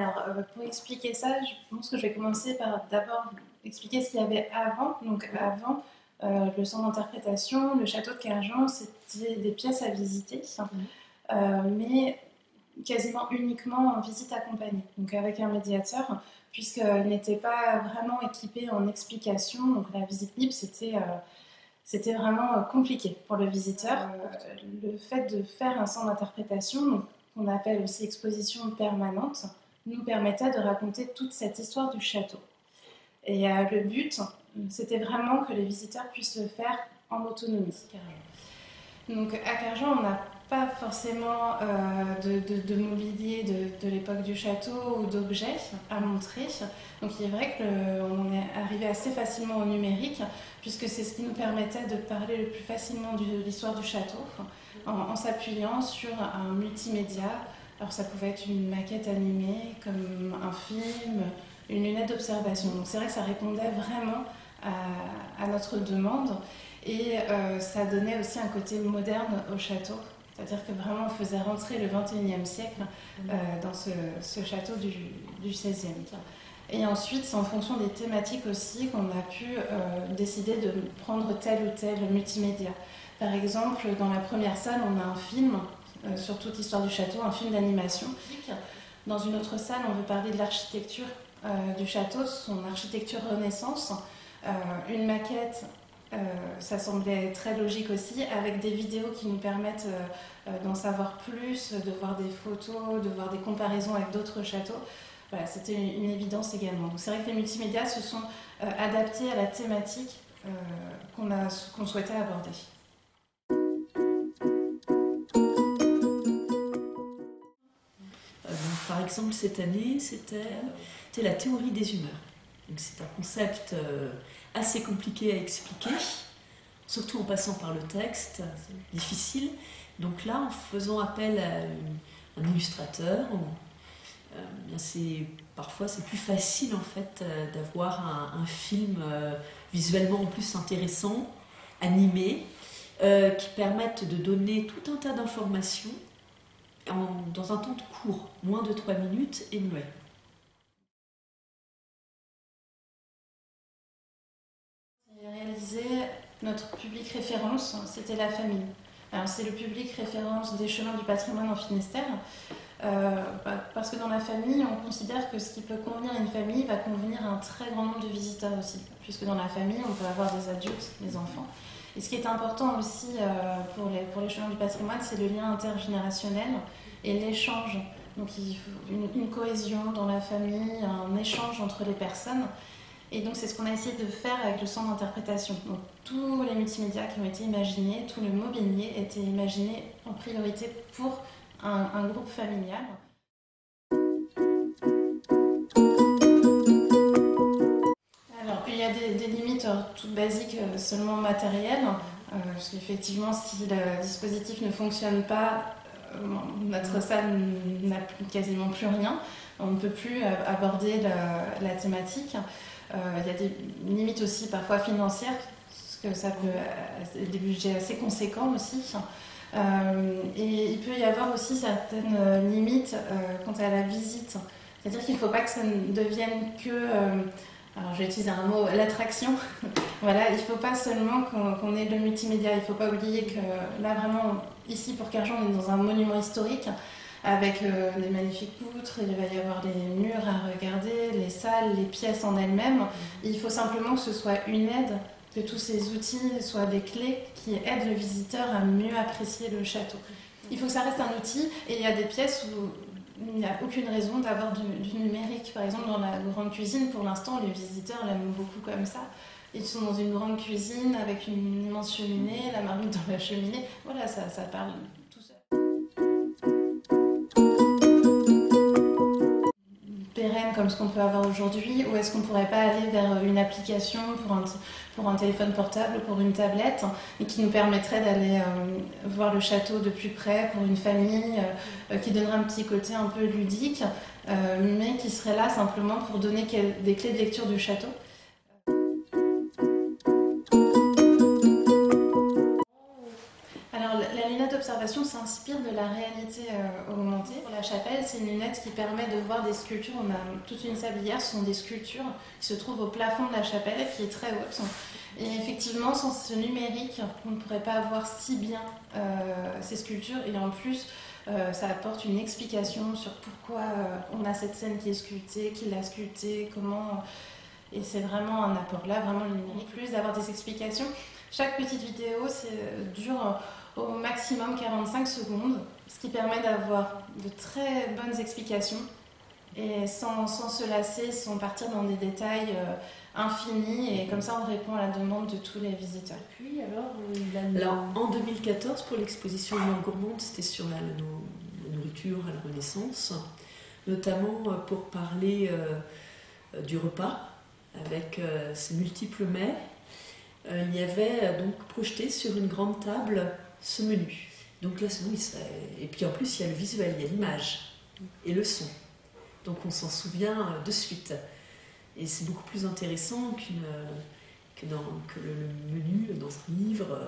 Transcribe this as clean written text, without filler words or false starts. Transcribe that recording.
Alors, pour expliquer ça, je pense que je vais commencer par d'abord expliquer ce qu'il y avait avant. Donc, avant, le centre d'interprétation, le château de Kerjan, c'était des pièces à visiter, mais quasiment uniquement en visite accompagnée, donc avec un médiateur, puisqu'il n'était pas vraiment équipé en explication. Donc, la visite libre, c'était vraiment compliqué pour le visiteur. Le fait de faire un centre d'interprétation, qu'on appelle aussi exposition permanente, nous permettait de raconter toute cette histoire du château. Et le but, c'était vraiment que les visiteurs puissent le faire en autonomie. Donc à Kerjan, on n'a pas forcément de mobilier de l'époque du château ou d'objets à montrer. Donc il est vrai qu'on est arrivé assez facilement au numérique, puisque c'est ce qui nous permettait de parler le plus facilement de l'histoire du château, en s'appuyant sur un multimédia. Alors ça pouvait être une maquette animée, comme un film, une lunette d'observation. Donc c'est vrai que ça répondait vraiment à notre demande. Et ça donnait aussi un côté moderne au château, c'est-à-dire que vraiment on faisait rentrer le 21e siècle dans ce château du 16e. Et ensuite, c'est en fonction des thématiques aussi qu'on a pu décider de prendre tel ou tel multimédia. Par exemple, dans la première salle, on a un film sur toute l'histoire du château, un film d'animation. Dans une autre salle, on veut parler de l'architecture du château, son architecture Renaissance, une maquette. Ça semblait très logique aussi, avec des vidéos qui nous permettent d'en savoir plus, de voir des photos, de voir des comparaisons avec d'autres châteaux. Voilà, c'était une évidence également. Donc c'est vrai que les multimédias se sont adaptés à la thématique qu'on souhaitait aborder. Par exemple, cette année, c'était la théorie des humeurs. C'est un concept assez compliqué à expliquer, surtout en passant par le texte, c'est difficile. Donc là, en faisant appel à un illustrateur, parfois c'est plus facile en fait d'avoir un film visuellement en plus intéressant, animé, qui permettent de donner tout un tas d'informations dans un temps court, moins de 3 minutes et muet. Réaliser notre public référence, c'était la famille. Alors c'est le public référence des chemins du patrimoine en Finistère, parce que dans la famille, on considère que ce qui peut convenir à une famille va convenir à un très grand nombre de visiteurs aussi, puisque dans la famille, on peut avoir des adultes, des enfants. Et ce qui est important aussi pour les chemins du patrimoine, c'est le lien intergénérationnel et l'échange. Donc il faut une cohésion dans la famille, un échange entre les personnes. Et donc c'est ce qu'on a essayé de faire avec le centre d'interprétation. Donc tous les multimédias qui ont été imaginés, tout le mobilier était imaginé en priorité pour un groupe familial. Alors il y a des limites toutes basiques, seulement matérielles, parce qu'effectivement si le dispositif ne fonctionne pas, notre salle n'a quasiment plus rien, on ne peut plus aborder la thématique. Il y a des limites aussi parfois financières, parce que ça peut des budgets assez conséquents aussi. Et il peut y avoir aussi certaines limites quant à la visite. C'est-à-dire qu'il ne faut pas que ça ne devienne que, alors je vais utiliser un mot, l'attraction. Voilà, il ne faut pas seulement qu'on ait le multimédia. Il ne faut pas oublier que là vraiment, ici pour Kerjan, on est dans un monument historique, avec des magnifiques poutres, il va y avoir les murs à regarder, les salles, les pièces en elles-mêmes. Il faut simplement que ce soit une aide, que tous ces outils soient des clés qui aident le visiteur à mieux apprécier le château. Il faut que ça reste un outil, et il y a des pièces où il n'y a aucune raison d'avoir du numérique. Par exemple, dans la grande cuisine, pour l'instant, les visiteurs l'aiment beaucoup comme ça. Ils sont dans une grande cuisine avec une immense cheminée, la marmite dans la cheminée. Voilà, ça parle tout seul. Pérenne comme ce qu'on peut avoir aujourd'hui, ou est-ce qu'on ne pourrait pas aller vers une application pour un téléphone portable, pour une tablette, et qui nous permettrait d'aller voir le château de plus près pour une famille, qui donnerait un petit côté un peu ludique, mais qui serait là simplement pour donner des clés de lecture du château. Alors la lunette d'observation l'observation s'inspire de la réalité augmentée. Pour la chapelle, c'est une lunette qui permet de voir des sculptures. On a toute une sablière, ce sont des sculptures qui se trouvent au plafond de la chapelle, qui est très haute. Et effectivement, sans ce numérique, on ne pourrait pas voir si bien ces sculptures. Et en plus, ça apporte une explication sur pourquoi on a cette scène qui est sculptée, qui l'a sculptée, comment... Et c'est vraiment un apport là, vraiment le numérique. Plus d'avoir des explications. Chaque petite vidéo dure au maximum 45 secondes, ce qui permet d'avoir de très bonnes explications et sans se lasser, sans partir dans des détails infinis. Et comme ça, on répond à la demande de tous les visiteurs. Puis alors, en 2014, pour l'exposition Humeur gourmande, c'était sur la nourriture à la Renaissance, notamment pour parler du repas avec ses multiples mets. Il y avait donc projeté sur une grande table ce menu. Donc là, oui, et puis en plus, il y a le visuel, il y a l'image et le son. Donc on s'en souvient de suite. Et c'est beaucoup plus intéressant que le menu dans un livre.